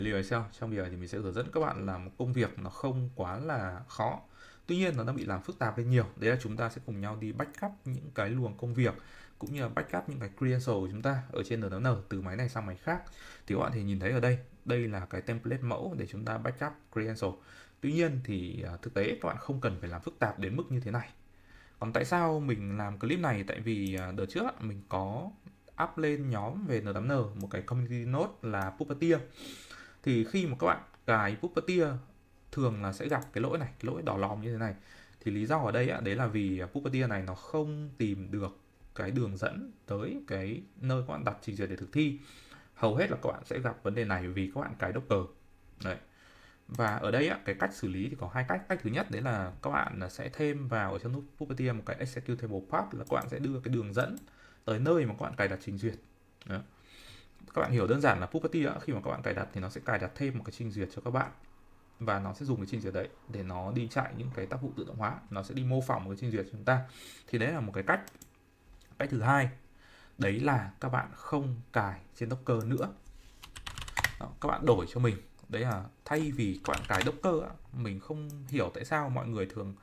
Liều Excel trong video thì mình sẽ hướng dẫn các bạn làm một công việc nó không quá là khó. Tuy nhiên nó đang bị làm phức tạp lên nhiều. Đấy là chúng ta sẽ cùng nhau đi backup những cái luồng công việc cũng như là backup những cái credential của chúng ta ở trên NNN từ máy này sang máy khác. Thì các bạn thì nhìn thấy ở đây, đây là cái template mẫu để chúng ta backup credential. Tuy nhiên thì thực tế các bạn không cần phải làm phức tạp đến mức như thế này. Còn tại sao mình làm clip này? Tại vì đợt trước mình có up lên nhóm về N8N một cái community node là Puppeteer. Thì khi mà các bạn cài Puppeteer thường là sẽ gặp cái lỗi này, cái lỗi đỏ lòm như thế này. Thì lý do ở đây đấy là vì Puppeteer này nó không tìm được cái đường dẫn tới cái nơi các bạn đặt trình duyệt để thực thi. Hầu hết là các bạn sẽ gặp vấn đề này vì các bạn cài Docker. Đấy. Và ở đây cái cách xử lý thì có hai cách. Cách thứ nhất đấy là các bạn sẽ thêm vào ở trong nút Puppeteer một cái executable path, là các bạn sẽ đưa cái đường dẫn tới nơi mà các bạn cài đặt trình duyệt. Đó. Các bạn hiểu đơn giản là Puppeteer khi mà các bạn cài đặt thì nó sẽ cài đặt thêm một cái trình duyệt cho các bạn, và nó sẽ dùng cái trình duyệt đấy để nó đi chạy những cái tác vụ tự động hóa, nó sẽ đi mô phỏng một cái trình duyệt của chúng ta. Thì đấy là một cái cách. Cách thứ hai đấy là các bạn không cài trên Docker nữa. Đó, các bạn đổi cho mình, đấy là thay vì các bạn cài Docker, mình không hiểu tại sao mọi người thường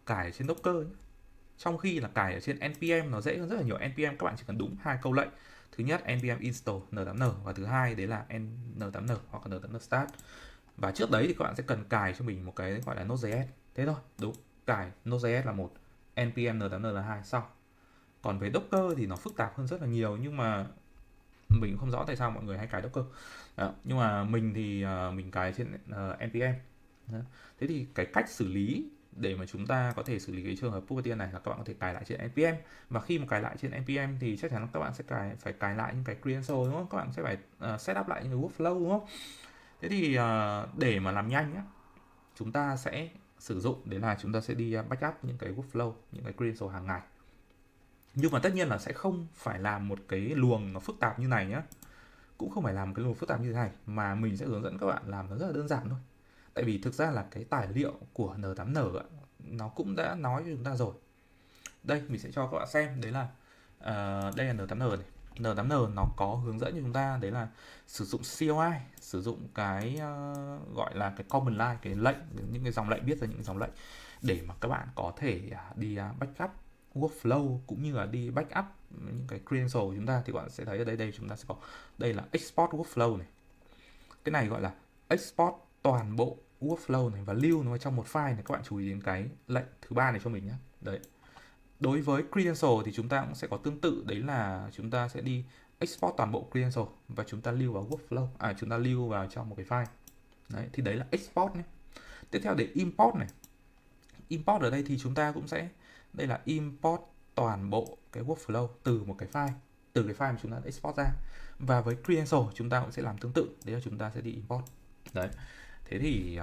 cài trên Docker ấy. Trong khi là cài ở trên npm nó dễ hơn rất là nhiều. Npm các bạn chỉ cần đúng hai câu lệnh. Thứ nhất npm install n8n, và thứ hai đấy là n8n hoặc là n8n start. Và trước đấy thì các bạn sẽ cần cài cho mình một cái gọi là Node.js. Thế thôi, đúng. Cài Node.js là một, npm n8n là hai, xong. Còn với Docker thì nó phức tạp hơn rất là nhiều, nhưng mà mình không rõ tại sao mọi người hay cài Docker. Đó. Nhưng mà mình thì mình cài trên npm. Đó. Thế thì cái cách xử lý để mà chúng ta có thể xử lý cái trường hợp Puppeteer này là các bạn có thể cài lại trên npm. Và khi mà cài lại trên npm thì chắc chắn là các bạn sẽ phải cài lại những cái credential, đúng không? Các bạn sẽ phải set up lại những cái workflow, đúng không? Thế thì để mà làm nhanh á, chúng ta sẽ sử dụng đấy là chúng ta sẽ đi backup những cái workflow, những cái credential hàng ngày. Nhưng mà tất nhiên là sẽ không phải làm một cái luồng nó phức tạp như này nhá. Cũng không phải làm một cái luồng phức tạp như thế này, mà mình sẽ hướng dẫn các bạn làm nó rất là đơn giản thôi. Tại vì thực ra là cái tài liệu của N8N nó cũng đã nói cho chúng ta rồi. Đây mình sẽ cho các bạn xem, đấy là đây là N8N này. N8N nó có hướng dẫn cho chúng ta đấy là sử dụng CLI, sử dụng cái gọi là cái command line, cái lệnh, những cái dòng lệnh, viết ra những dòng lệnh để mà các bạn có thể đi backup workflow cũng như là đi backup những cái credential của chúng ta. Thì các bạn sẽ thấy ở đây chúng ta sẽ có, đây là export workflow này, cái này gọi là export toàn bộ workflow này và lưu nó vào trong một file này. Các bạn chú ý đến cái lệnh thứ ba này cho mình nhé. Đấy. Đối với credential thì chúng ta cũng sẽ có tương tự, đấy là chúng ta sẽ đi export toàn bộ credential và chúng ta lưu vào workflow, chúng ta lưu vào trong một cái file. Đấy, thì đấy là export nhé. Tiếp theo để import này. Import ở đây thì chúng ta cũng sẽ, đây là import toàn bộ cái workflow từ một cái file, từ cái file mà chúng ta đã export ra. Và với credential chúng ta cũng sẽ làm tương tự, đấy là chúng ta sẽ đi import. Đấy. Thế thì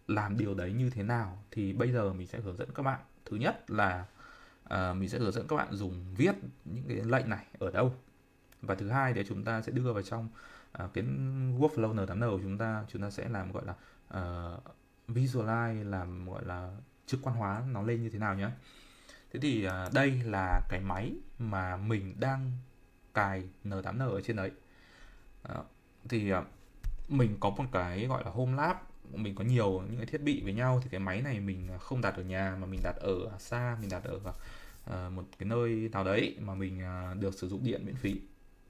làm điều đấy như thế nào thì bây giờ mình sẽ hướng dẫn các bạn. Thứ nhất là mình sẽ hướng dẫn các bạn dùng viết những cái lệnh này ở đâu. Và thứ hai thì chúng ta sẽ đưa vào trong cái workflow N8N của chúng ta sẽ làm gọi là visualize, làm gọi là trực quan hóa nó lên như thế nào nhé. Thế thì đây là cái máy mà mình đang cài N8N ở trên đấy. Đó. Thì mình có một cái gọi là home lab, mình có nhiều những cái thiết bị với nhau. Thì cái máy này mình không đặt ở nhà mà mình đặt ở xa, mình đặt ở một cái nơi nào đấy mà mình được sử dụng điện miễn phí.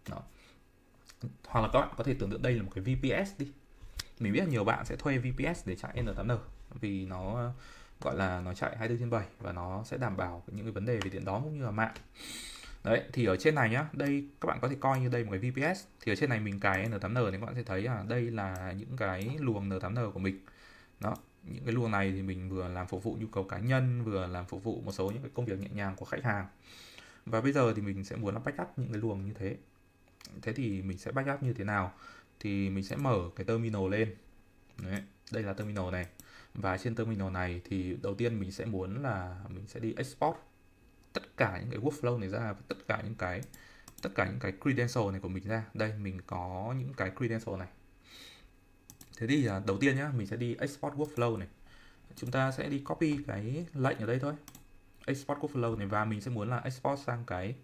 Đó. Hoặc là các bạn có thể tưởng tượng đây là một cái VPS đi. Mình biết là nhiều bạn sẽ thuê VPS để chạy N8N vì nó gọi là nó chạy 24/7 và nó sẽ đảm bảo những cái vấn đề về điện đóm cũng như là mạng. Đấy, thì ở trên này nhá, đây các bạn có thể coi như đây một cái VPS. Thì ở trên này mình cài N8N thì các bạn sẽ thấy đây là những cái luồng N8N của mình. Đó, những cái luồng này thì mình vừa làm phục vụ nhu cầu cá nhân, vừa làm phục vụ một số những cái công việc nhẹ nhàng của khách hàng. Và bây giờ thì mình sẽ muốn là backup những cái luồng như thế. Thế thì mình sẽ backup như thế nào? Thì mình sẽ mở cái terminal lên. Đấy, đây là terminal này. Và trên terminal này thì đầu tiên mình sẽ muốn là mình sẽ đi export tất cả những cái workflow này ra, tất cả những cái credential này của mình ra. Đây mình có những cái credential này. Thế thì đầu tiên nhá, mình sẽ đi export workflow này. Chúng ta sẽ đi copy cái lệnh ở đây thôi. Export workflow này, và mình sẽ muốn là export sang cái,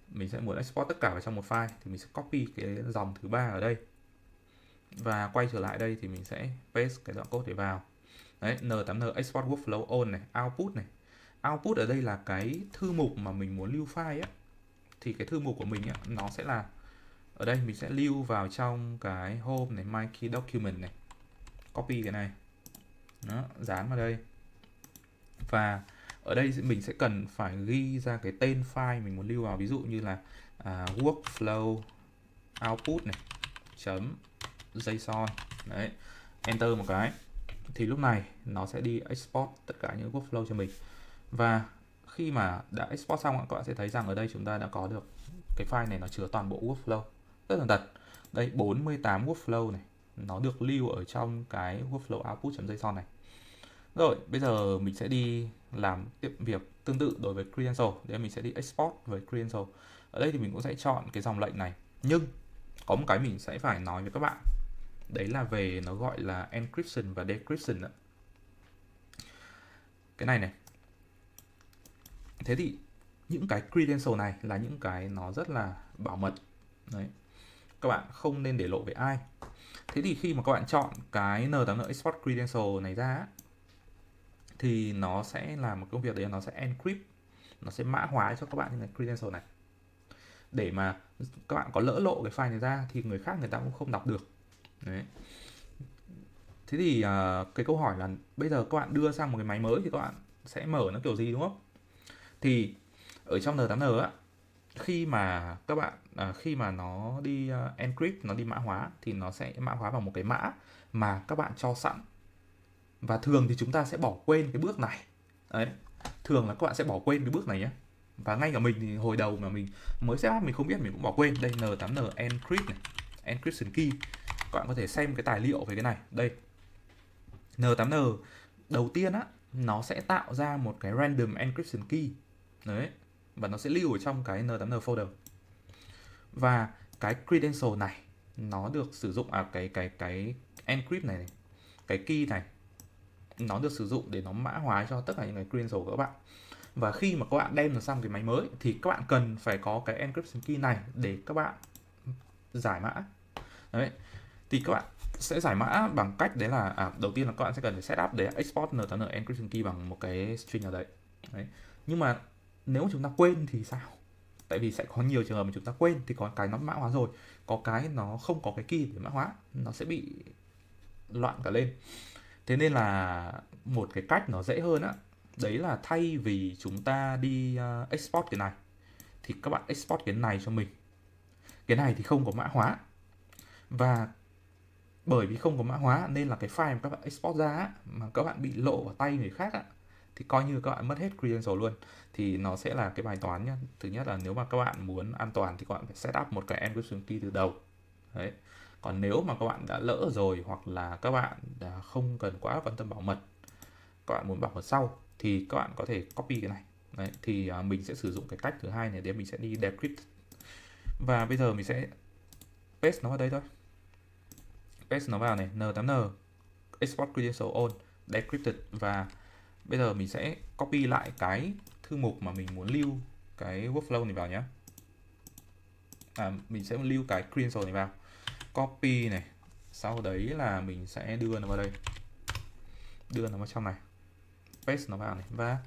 mình sẽ muốn export tất cả vào trong một file thì mình sẽ copy cái dòng thứ ba ở đây. Và quay trở lại đây thì mình sẽ paste cái đoạn code để vào. Đấy, N8N export workflow on này, output này. Output ở đây là cái thư mục mà mình muốn lưu file á. Thì cái thư mục của mình á, nó sẽ là ở đây mình sẽ lưu vào trong cái home này, my key document này. Copy cái này. Đó, dán vào đây. Và ở đây mình sẽ cần phải ghi ra cái tên file mình muốn lưu vào, ví dụ như là workflow output này chấm JSON. Đấy, enter một cái thì lúc này nó sẽ đi export tất cả những workflow cho mình. Và khi mà đã export xong các bạn sẽ thấy rằng ở đây chúng ta đã có được cái file này, nó chứa toàn bộ workflow rất là thật. Đây 48 workflow này, nó được lưu ở trong cái workflow output.json này. Rồi, bây giờ mình sẽ đi làm tiếp việc tương tự đối với credential. Để mình sẽ đi export với credential. Ở đây thì mình cũng sẽ chọn cái dòng lệnh này. Nhưng có một cái mình sẽ phải nói với các bạn. Đấy là về nó gọi là encryption và decryption đó. Cái này này. Thế thì những cái credential này là những cái nó rất là bảo mật. Đấy. Các bạn không nên để lộ với ai. Thế thì khi mà các bạn chọn cái N8N export credential này ra thì nó sẽ làm một công việc đấy là nó sẽ encrypt, nó sẽ mã hóa cho các bạn những cái credential này, để mà các bạn có lỡ lộ cái file này ra thì người khác người ta cũng không đọc được. Đấy. Thế thì cái câu hỏi là bây giờ các bạn đưa sang một cái máy mới thì các bạn sẽ mở nó kiểu gì, đúng không? Thì ở trong N8N á, khi mà các bạn khi mà nó đi encrypt, nó đi mã hóa thì nó sẽ mã hóa vào một cái mã mà các bạn cho sẵn. Và thường thì chúng ta sẽ bỏ quên cái bước này. Đấy. Thường là các bạn sẽ bỏ quên cái bước này nhé. Và ngay cả mình thì hồi đầu mà mình mới setup mình không biết, mình cũng bỏ quên. Đây N8N encrypt này, encryption key. Các bạn có thể xem cái tài liệu về cái này. Đây. N8N đầu tiên á, nó sẽ tạo ra một cái random encryption key. Đấy. Và nó sẽ lưu ở trong cái N8N folder. Và cái credential này nó được sử dụng cái encrypt này, cái key này nó được sử dụng để nó mã hóa cho tất cả những cái credential của các bạn. Và khi mà các bạn đem nó sang cái máy mới thì các bạn cần phải có cái encryption key này để các bạn giải mã. Đấy. Thì các bạn sẽ giải mã bằng cách đấy là đầu tiên là các bạn sẽ cần phải setup để export N8N encryption key bằng một cái string nào đấy. Đấy. Nhưng mà nếu chúng ta quên thì sao? Tại vì sẽ có nhiều trường hợp mà chúng ta quên thì có cái nó mã hóa rồi, có cái nó không có cái key để mã hóa, nó sẽ bị loạn cả lên. Thế nên là một cái cách nó dễ hơn á, đấy là thay vì chúng ta đi export cái này thì các bạn export cái này cho mình. Cái này thì không có mã hóa. Và bởi vì không có mã hóa nên là cái file mà các bạn export ra á, mà các bạn bị lộ vào tay người khác á, thì coi như các bạn mất hết credential luôn. Thì nó sẽ là cái bài toán nhá. Thứ nhất là nếu mà các bạn muốn an toàn thì các bạn phải set up một cái encryption key từ đầu. Đấy. Còn nếu mà các bạn đã lỡ rồi hoặc là các bạn đã không cần quá quan tâm bảo mật, các bạn muốn bảo mật sau thì các bạn có thể copy cái này. Đấy. Thì mình sẽ sử dụng cái cách thứ hai này để mình sẽ đi decrypt. Và bây giờ mình sẽ paste nó vào đây thôi. Paste nó vào này, N8N export credential on decrypted. Và bây giờ mình sẽ copy lại cái thư mục mà mình muốn lưu cái workflow này vào nhé. Mình sẽ lưu cái credential này vào, copy này, sau đấy là mình sẽ đưa nó vào đây, đưa nó vào trong này, paste nó vào này, và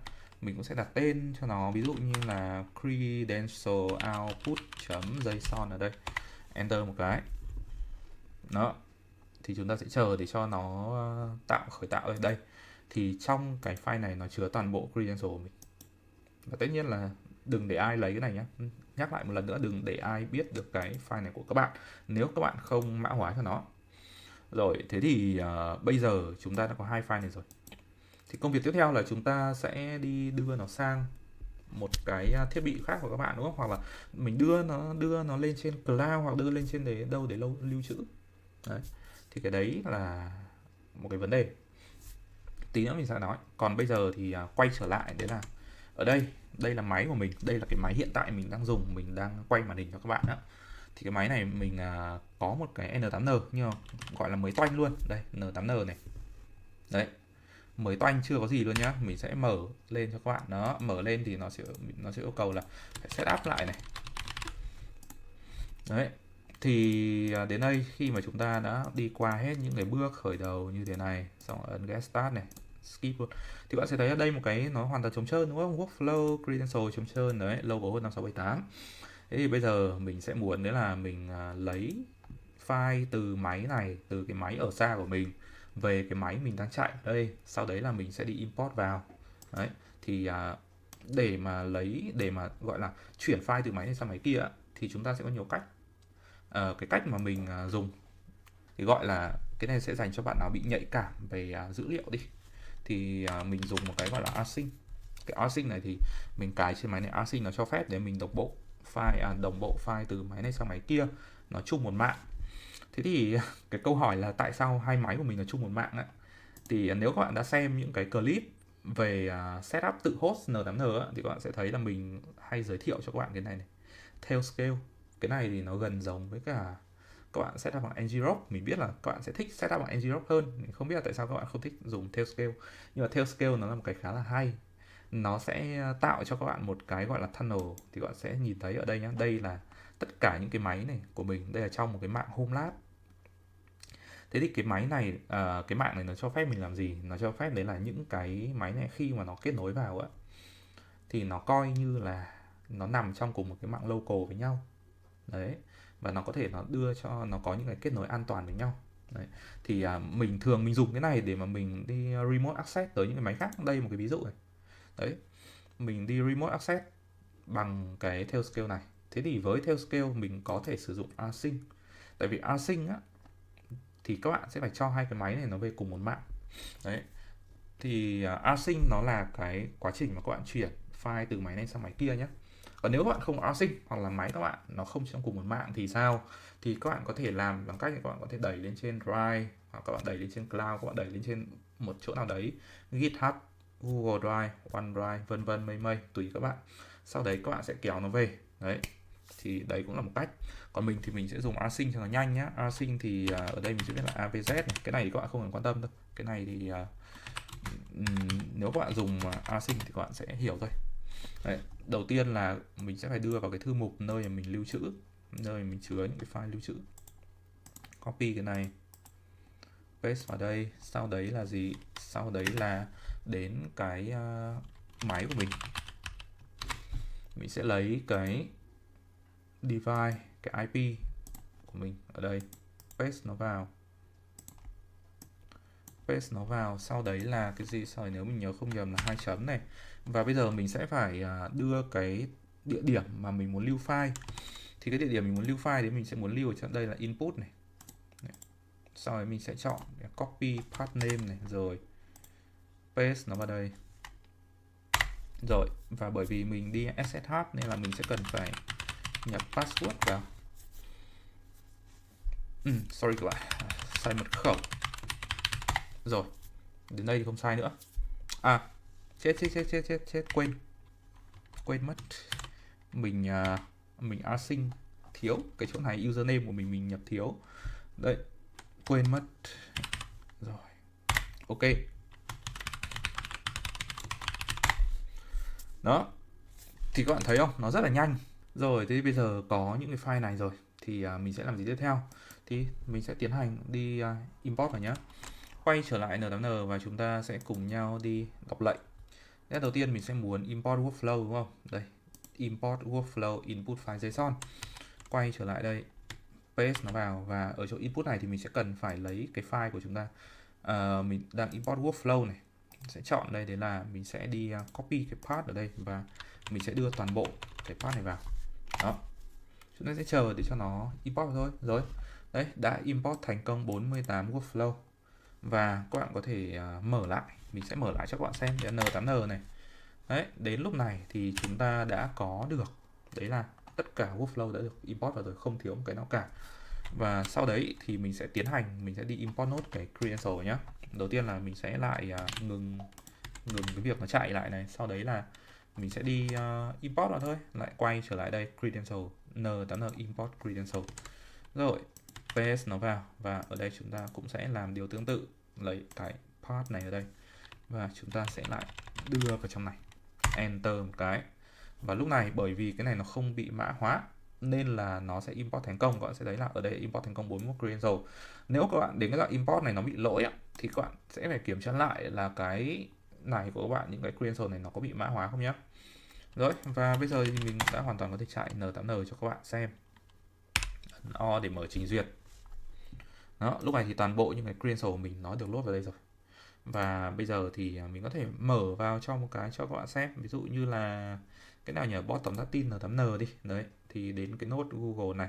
mình cũng sẽ đặt tên cho nó, ví dụ như là credential output.json ở đây, enter một cái. Đó, thì chúng ta sẽ chờ để cho nó khởi tạo ở đây. Thì trong cái file này nó chứa toàn bộ credential của mình. Và tất nhiên là đừng để ai lấy cái này nhé. Nhắc lại một lần nữa, đừng để ai biết được cái file này của các bạn nếu các bạn không mã hóa cho nó. Rồi, thế thì bây giờ chúng ta đã có hai file này rồi. Thì công việc tiếp theo là chúng ta sẽ đi đưa nó sang một cái thiết bị khác của các bạn, đúng không? Hoặc là mình đưa nó lên trên cloud hoặc đưa lên trên đâu để lưu trữ. Đấy. Thì cái đấy là một cái vấn đề. Tí nữa mình sẽ nói. Còn bây giờ thì quay trở lại, đấy là ở đây là máy của mình, đây là cái máy hiện tại mình đang dùng, mình đang quay màn hình cho các bạn đó. Thì cái máy này mình có một cái N8N nhưng mà gọi là mới toanh luôn. Đây, N8N này. Đấy. Mới toanh chưa có gì luôn nhá. Mình sẽ mở lên cho các bạn. Đó, mở lên thì nó sẽ yêu cầu là phải set up lại này. Đấy. Thì đến đây khi mà chúng ta đã đi qua hết những cái bước khởi đầu như thế này, xong rồi ấn Get Start này, skip luôn, thì bạn sẽ thấy ở đây một cái nó hoàn toàn trống trơn đúng không? Workflow, credential trống trơn đấy, logo hơn 5678. Thế thì bây giờ mình sẽ muốn đấy là mình lấy file từ máy này, từ cái máy ở xa của mình về cái máy mình đang chạy ở đây, sau đấy là mình sẽ đi import vào. Đấy, thì để mà gọi là chuyển file từ máy này sang máy kia thì chúng ta sẽ có nhiều cách. Cái cách mà mình dùng thì gọi là, cái này sẽ dành cho bạn nào bị nhạy cảm về dữ liệu đi, thì mình dùng một cái gọi là async. Cái async này thì mình cài trên máy này, async nó cho phép để mình đồng bộ file từ máy này sang máy kia, nó chung một mạng. Thế thì cái câu hỏi là tại sao hai máy của mình là chung một mạng ấy? Thì nếu các bạn đã xem những cái clip về setup tự host N8N thì các bạn sẽ thấy là mình hay giới thiệu cho các bạn cái này này, Tailscale. Cái này thì nó gần giống với cả các bạn setup bằng ngrok. Mình biết là các bạn sẽ thích setup bằng ngrok hơn, mình không biết là tại sao các bạn không thích dùng Tailscale, nhưng mà Tailscale nó là một cái khá là hay. Nó sẽ tạo cho các bạn một cái gọi là tunnel, thì các bạn sẽ nhìn thấy ở đây nhá, đây là tất cả những cái máy này của mình, đây là trong một cái mạng home lab. Thế thì cái máy này, cái mạng này nó cho phép mình làm gì? Nó cho phép đấy là những cái máy này khi mà nó kết nối vào á, thì nó coi như là nó nằm trong cùng một cái mạng local với nhau. Đấy, và nó có thể nó đưa cho nó có những cái kết nối an toàn với nhau. Đấy, thì mình thường mình dùng cái này để mà mình đi remote access tới những cái máy khác. Đây một cái ví dụ này. Đấy, mình đi remote access bằng cái Tailscale này. Thế thì với Tailscale mình có thể sử dụng async. Tại vì async á, thì các bạn sẽ phải cho hai cái máy này nó về cùng một mạng. Đấy, thì async nó là cái quá trình mà các bạn chuyển file từ máy này sang máy kia nhé. Còn nếu các bạn không async hoặc là máy các bạn nó không trong cùng một mạng thì sao? Thì các bạn có thể làm bằng cách là các bạn có thể đẩy lên trên Drive, hoặc các bạn đẩy lên trên Cloud, các bạn đẩy lên trên một chỗ nào đấy, GitHub, Google Drive, OneDrive, vân vân mây mây tùy các bạn. Sau đấy các bạn sẽ kéo nó về. Đấy, thì đấy cũng là một cách. Còn mình thì mình sẽ dùng async cho nó nhanh nhá. Async thì ở đây mình sẽ biết là AVZ này. Cái này thì các bạn không cần quan tâm đâu. Cái này thì nếu các bạn dùng async thì các bạn sẽ hiểu thôi. Đấy, đầu tiên là mình sẽ phải đưa vào cái thư mục nơi mà mình lưu trữ, nơi mình chứa những cái file lưu trữ. Copy cái này, paste vào đây. Sau đấy là gì? Sau đấy là đến cái máy của mình sẽ lấy cái device, cái IP của mình ở đây, paste nó vào. Sau đấy là cái gì? Sau này nếu mình nhớ không nhầm là 2 chấm này. Và bây giờ mình sẽ phải đưa cái địa điểm mà mình muốn lưu file. Thì cái địa điểm mình muốn lưu file đấy mình sẽ muốn lưu ở trong đây là input này. Sau đấy mình sẽ chọn copy path name này, rồi paste nó vào đây. Rồi, và bởi vì mình đi SSH nên là mình sẽ cần phải nhập password vào. Sorry các bạn, sai mật khẩu. Rồi, đến đây thì không sai nữa. Chết, quên mất. Mình async thiếu cái chỗ này, username của mình nhập thiếu. Đấy, quên mất. Rồi, ok. Đó, thì các bạn thấy không, nó rất là nhanh. Rồi, thế bây giờ có những cái file này rồi thì mình sẽ làm gì tiếp theo? Thì mình sẽ tiến hành đi import vào nhé. Quay trở lại N8N và chúng ta sẽ cùng nhau đi đọc lệnh. Thế đầu tiên mình sẽ muốn import workflow đúng không? Đây, import workflow input file JSON. Quay trở lại đây, paste nó vào, và ở chỗ input này thì mình sẽ cần phải lấy cái file của chúng ta. Mình đang import workflow này, sẽ chọn đây, đấy là mình sẽ đi copy cái path ở đây và mình sẽ đưa toàn bộ cái path này vào. Đó, chúng ta sẽ chờ để cho nó import thôi. Rồi, đấy, đã import thành công 48 workflow. Và các bạn có thể mở lại, mình sẽ mở lại cho các bạn xem cái N8N này. Đấy, đến lúc này thì chúng ta đã có được, đấy là tất cả workflow đã được import vào rồi, không thiếu một cái nào cả. Và sau đấy thì mình sẽ tiến hành, mình sẽ đi import nốt cái credential nhé. Đầu tiên là mình sẽ lại ngừng cái việc nó chạy lại này. Sau đấy là mình sẽ đi import vào thôi, lại quay trở lại đây, credential, N8N import credential. Rồi, paste nó vào, và ở đây chúng ta cũng sẽ làm điều tương tự, lấy cái path này ở đây và chúng ta sẽ lại đưa vào trong này, enter một cái. Và lúc này bởi vì cái này nó không bị mã hóa nên là nó sẽ import thành công. Các bạn sẽ thấy là ở đây import thành công 41 credential. Nếu các bạn đến cái đoạn import này nó bị lỗi á, thì các bạn sẽ phải kiểm tra lại là cái này của các bạn, những cái credential này nó có bị mã hóa không nhé. Rồi, và bây giờ thì mình đã hoàn toàn có thể chạy N8N cho các bạn xem. O để mở trình duyệt. Đó, lúc này thì toàn bộ những cái credential của mình nó được load vào đây rồi. Và bây giờ thì mình có thể mở vào trong một cái cho các bạn xem. Ví dụ như là cái nào nhờ bottom Latin N8N đi. Đấy, thì đến cái node Google này,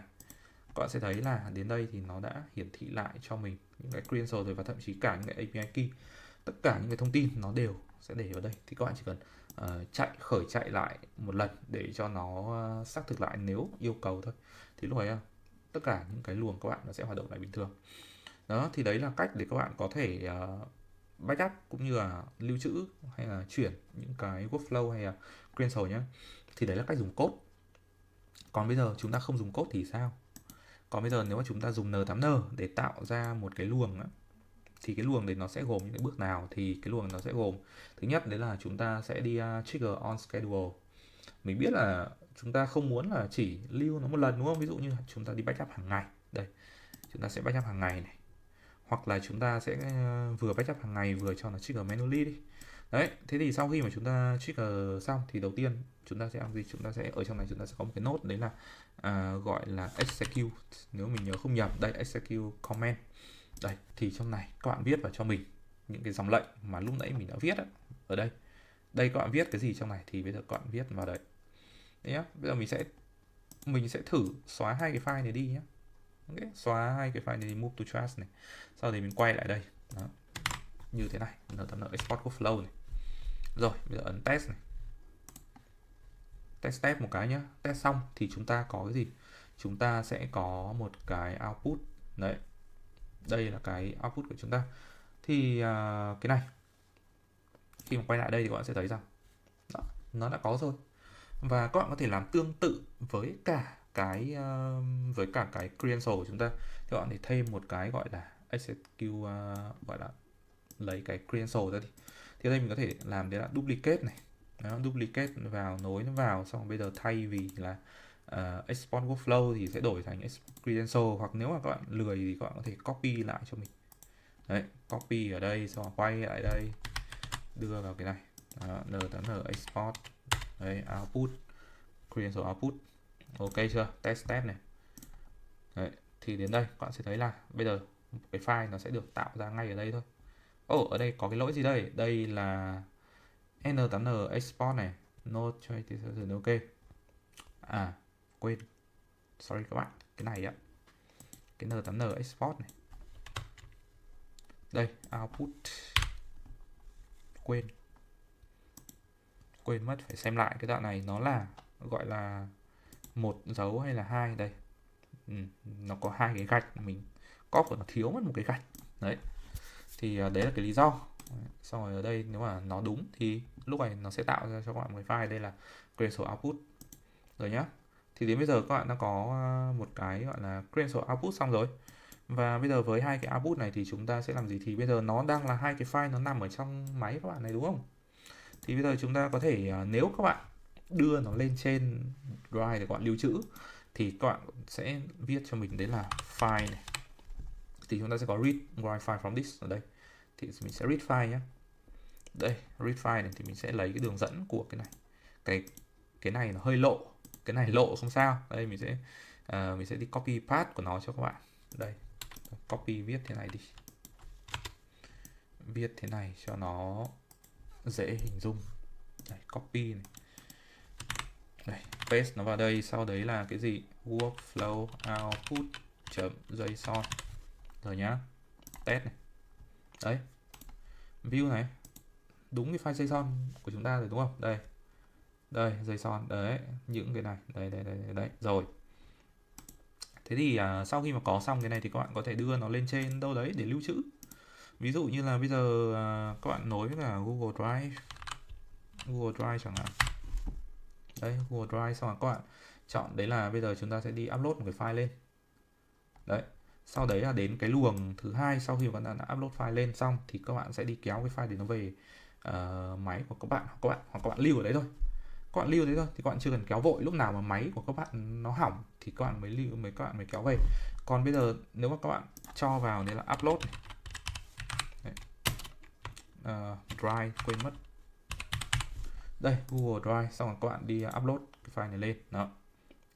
các bạn sẽ thấy là đến đây thì nó đã hiển thị lại cho mình những cái credential rồi, và thậm chí cả những cái API key. Tất cả những cái thông tin nó đều sẽ để ở đây. Thì các bạn chỉ cần khởi chạy lại một lần để cho nó xác thực lại nếu yêu cầu thôi. Thì lúc ấy tất cả những cái luồng các bạn nó sẽ hoạt động lại bình thường. Đó, thì đấy là cách để các bạn có thể backup cũng như là lưu trữ hay là chuyển những cái workflow hay là credential nhé. Thì đấy là cách dùng code. Còn bây giờ chúng ta không dùng code thì sao? Còn bây giờ nếu mà chúng ta dùng N8N để tạo ra một cái luồng á, thì cái luồng đấy nó sẽ gồm những cái bước nào? Thì cái luồng nó sẽ gồm, thứ nhất đấy là chúng ta sẽ đi trigger on schedule. Mình biết là chúng ta không muốn là chỉ lưu nó một lần đúng không? Ví dụ như chúng ta đi backup hàng ngày. Đây, chúng ta sẽ backup hàng ngày này. Hoặc là chúng ta sẽ vừa backup hàng ngày vừa cho nó trigger manually đi. Đấy, thế thì sau khi mà chúng ta trigger xong thì đầu tiên chúng ta sẽ làm gì? Chúng ta sẽ ở trong này chúng ta sẽ có một cái node đấy là gọi là execute, nếu mình nhớ không nhầm, đây execute comment. Đây, thì trong này các bạn viết vào cho mình những cái dòng lệnh mà lúc nãy mình đã viết ở đây. Đây các bạn viết cái gì trong này thì bây giờ các bạn viết vào đây. Đấy nhá. Bây giờ mình sẽ thử xóa hai cái file này đi nhé. Okay. Xóa hai cái file này đi, move to trash này. Sau đấy mình quay lại đây. Đó. Như thế này, nó export workflow này. Rồi, bây giờ ấn test này. Test một cái nhá. Test xong thì chúng ta có cái gì? Chúng ta sẽ có một cái output. Đấy. Đây là cái output của chúng ta. Thì cái này khi mà quay lại đây thì các bạn sẽ thấy rằng đó, nó đã có rồi. Và các bạn có thể làm tương tự với cả cái credential của chúng ta. Thì các bạn thể thêm một cái gọi là execute, gọi là lấy cái credential ra đi. Thì ở đây mình có thể làm đấy là duplicate này. Đó, duplicate vào, nối nó vào, xong bây giờ thay vì là export workflow thì sẽ đổi thành export credential, hoặc nếu mà các bạn lười thì các bạn có thể copy lại cho mình. Đấy, copy ở đây xong quay lại đây, đưa vào cái này. Đó, N8N export. Đấy, output, credential output. Ok chưa? Test này. Đấy, thì đến đây các bạn sẽ thấy là bây giờ cái file nó sẽ được tạo ra ngay ở đây thôi. Ở đây có cái lỗi gì đây? Đây là N8N export này, node cho ok. Quên. Sorry các bạn, cái này cái N8N export này. Đây, output. Quên mất, phải xem lại cái đoạn này nó là gọi là một dấu hay là hai đây. Nó có hai cái gạch, mình copy nó thiếu mất một cái gạch. Đấy. Thì đấy là cái lý do. Xong rồi ở đây nếu mà nó đúng thì lúc này nó sẽ tạo ra cho các bạn một cái file đây là credential output rồi nhá. Thì đến bây giờ các bạn đã có một cái gọi là credential output xong rồi. Và bây giờ với hai cái output này thì chúng ta sẽ làm gì? Thì bây giờ nó đang là hai cái file nó nằm ở trong máy các bạn này đúng không? Thì bây giờ chúng ta có thể nếu các bạn đưa nó lên trên drive để các bạn lưu trữ thì các bạn sẽ viết cho mình đấy là file này. Thì chúng ta sẽ có read write file from this ở đây. Thì mình sẽ read file nhé. Đây, read file này thì mình sẽ lấy cái đường dẫn của cái này. Cái này nó hơi lộ. Cái này lộ không sao. Đây mình sẽ đi copy path của nó cho các bạn. Đây. Copy viết thế này đi. Viết thế này cho nó dễ hình dung. Đây, copy này. Đây, paste nó vào đây, sau đấy là cái gì? Workflow output.json. Rồi nhá. Test này. Đấy. View này. Đúng cái file JSON của chúng ta rồi đúng không? Đây. Đây, JSON. Đấy, những cái này. Đây. Rồi. Thế thì sau khi mà có xong cái này thì các bạn có thể đưa nó lên trên đâu đấy để lưu trữ. Ví dụ như là bây giờ các bạn nối với cả Google Drive chẳng hạn. Đây, Google Drive, xong rồi các bạn chọn đấy là bây giờ chúng ta sẽ đi upload một cái file lên. Đấy. Sau đấy là đến cái luồng thứ hai, sau khi các bạn đã upload file lên xong thì các bạn sẽ đi kéo cái file để nó về máy của các bạn, hoặc các bạn lưu ở đấy thôi. các bạn lưu thế thôi thì các bạn chưa cần kéo vội, lúc nào mà máy của các bạn nó hỏng thì các bạn mới lưu, các bạn mới kéo về. Còn bây giờ nếu mà các bạn cho vào đấy là upload này. Đấy. Drive quên mất, đây Google Drive, xong rồi các bạn đi upload cái file này lên đó.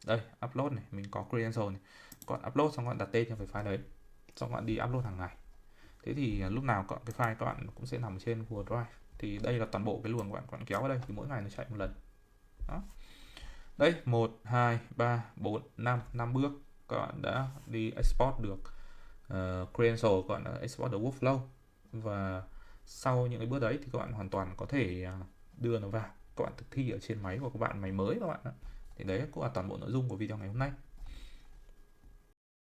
Đây upload này, mình có credential này, các bạn upload xong các bạn đặt tên cho cái file đấy, xong các bạn đi upload hàng ngày. Thế thì lúc nào cái file các bạn cũng sẽ nằm trên Google Drive. Thì đây là toàn bộ cái luồng các bạn kéo vào đây, thì mỗi ngày nó chạy một lần đó. Đây 1 2 3 4 5 5 bước các bạn đã đi export được credential, các bạn đã export được workflow, và sau những cái bước đấy thì các bạn hoàn toàn có thể đưa nó vào các bạn thực thi ở trên máy của các bạn, máy mới các bạn. Thì đấy cũng là toàn bộ nội dung của video ngày hôm nay.